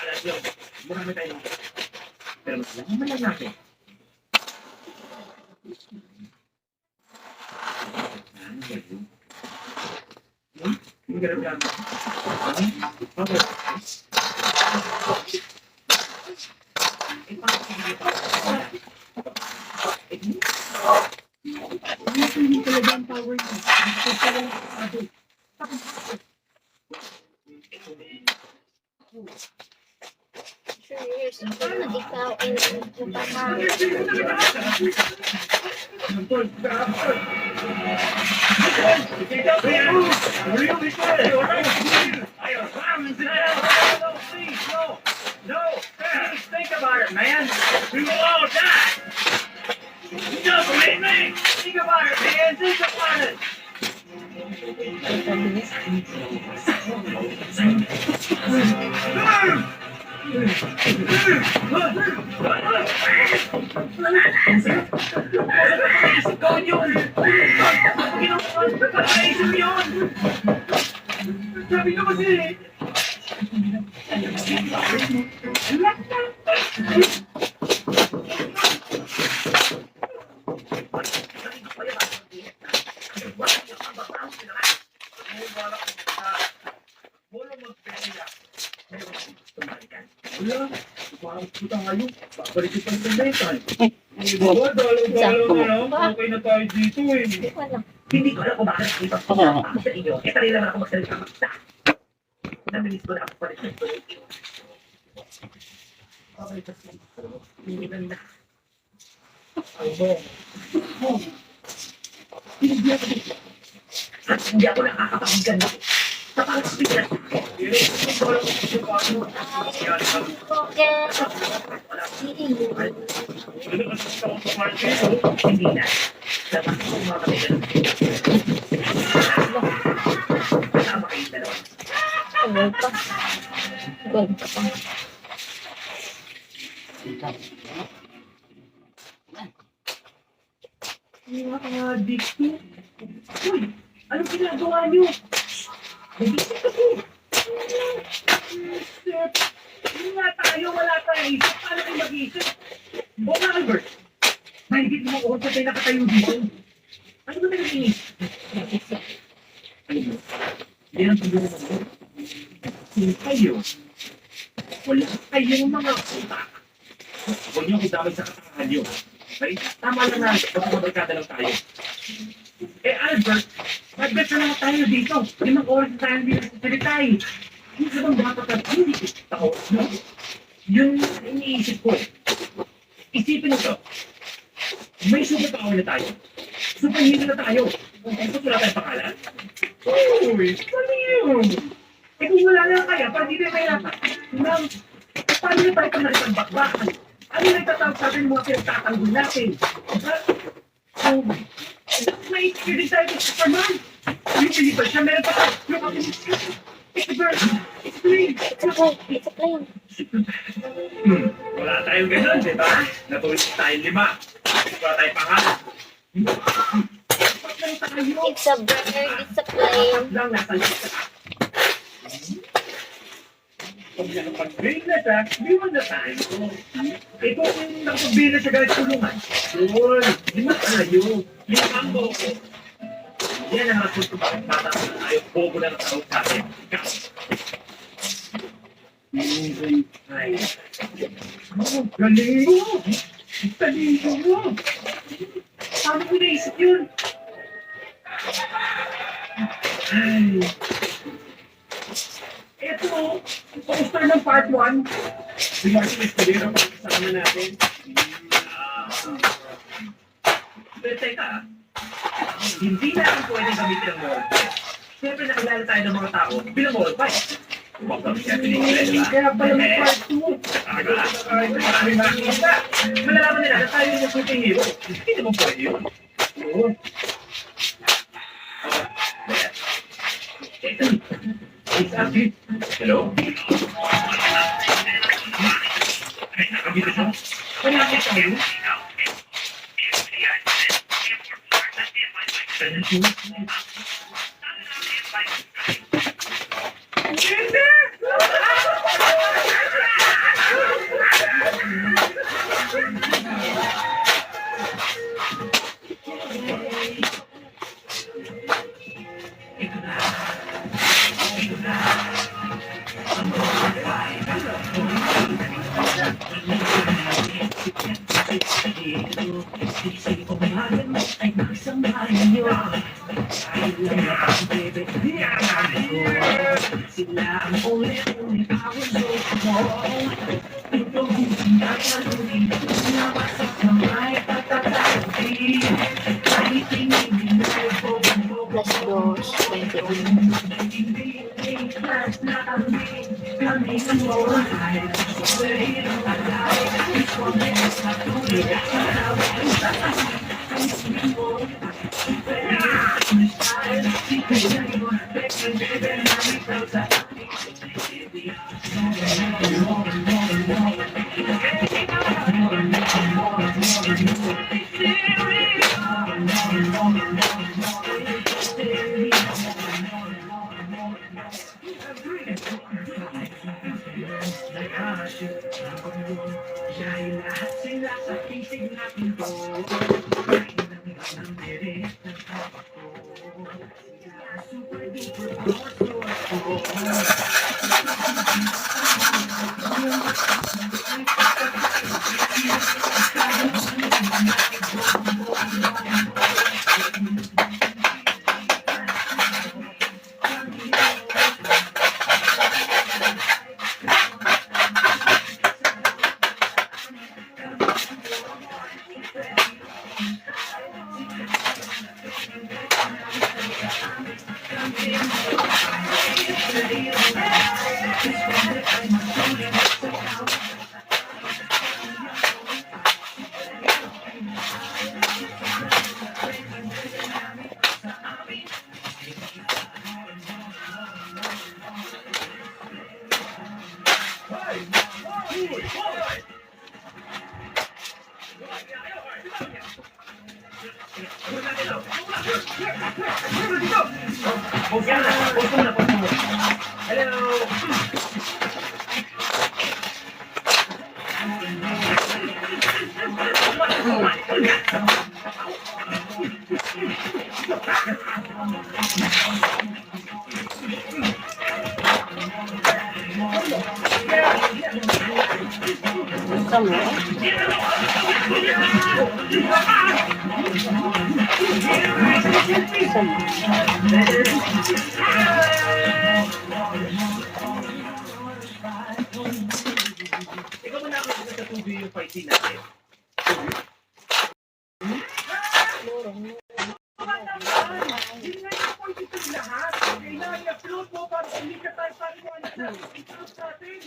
Alam nyo, marami tayo. Pero mas naman lang natin. Hindi ka lang hindi talaga ang power niya. Serious, paano ikaw ay nagpapahal? No, please think about it, man. We will all die. You don't believe me? Think about it, man. Think about it. Gawin yun! Pagkakaisip yun! Sabi ko kasi wala, parang puta ngayon. Babalik ko pang pagkaitan. Bawa, dalaw-dalaw na lang. Okay na tayo dito eh. Hindi ko alam kung bakit nakita ko sa inyo. Kaya kanila naman ako magsalita mag-isa. Namilis ko na ako pa rin. Okay, kasi hindi ganda. Hindi ako dito. At hindi ako nakakapakinggan na. Tapang speaker. Hindi na. Dapat ko mga kailan. Kasama kayo dalawa. Tuloy pa. Gawin ka pa. Mga dito. Uy, anong ginagawa niyo? Nag-isip kasi. Hindi nga tayo, wala tayong isip. Paano kayo mag-isip? O nga, Albert, mahigit mo ako sa tayo nakatayo dito. Ano ba nag-iisip? Hindi ang pagduro mo. Hindi kayo. Wala kayong mga utak. Huwag niyo kidamay sa katangahan niyo. Okay? Tama lang na, magpapabarkada lang tayo. Eh, Albert, mag-bet na naman tayo dito. 5 oras na tayo dito sa pilitay. Hindi ka bang dapat na hindi ako? No? Yun iniisip ko eh. Isipin mo to. May superpower na tayo. Superhero na tayo. Tapos wala tayong pangalan? Uy, ano yun? Eh kung wala lang kaya, parang hindi tayo mahirapan. Ma'am, paano na tayo panalitan bakbakan? Ano na itatawag sa atin mga pinagtatanggol natin? May experience tayo sa Superman. Yung pinipal siya, meron pa tayo. Yung aking explain. Explain. Wala tayong ganun, di ba? Natuloy tayong 5. Wala tayong pangalan. It's a better discipline. Lang nasa lista. Pag nakapag-brain na siya, di mo na tayo. Ito yung nakapag-brain na siya kahit tulungan. Yun, di mo tayo. Yung kambo ko. Yan ang rason kung bakit bata ko na tayo. Bobo na natawag sa atin. Ikaw. Ay. Galing mo! Galing mo! Paano ko naisip yun? Ay. Ito, poster ng part 1. Martin Escudero, kasama natin. Pero teka, hindi natin pwedeng gamitin ang moral fight. Siyempre nakilala tayo ng mga tao bilang moral fight. Kaya pala may part 2. Maraming makikita. Malalaman nila na tayo yung superhero. Hindi naman pwede yun. Oo. Hello? Ay, nakabito siya. Malapit tayo. Plus 2, 21. Kamu? Ikaw mo na ako sa tubig yung fight natin. Hindi na yung point ito lahat. Kailangan i-upload mo para hindi ka tayo paliwanag na i-upload natin.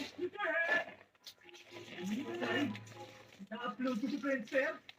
Na-upload ko si Friendster.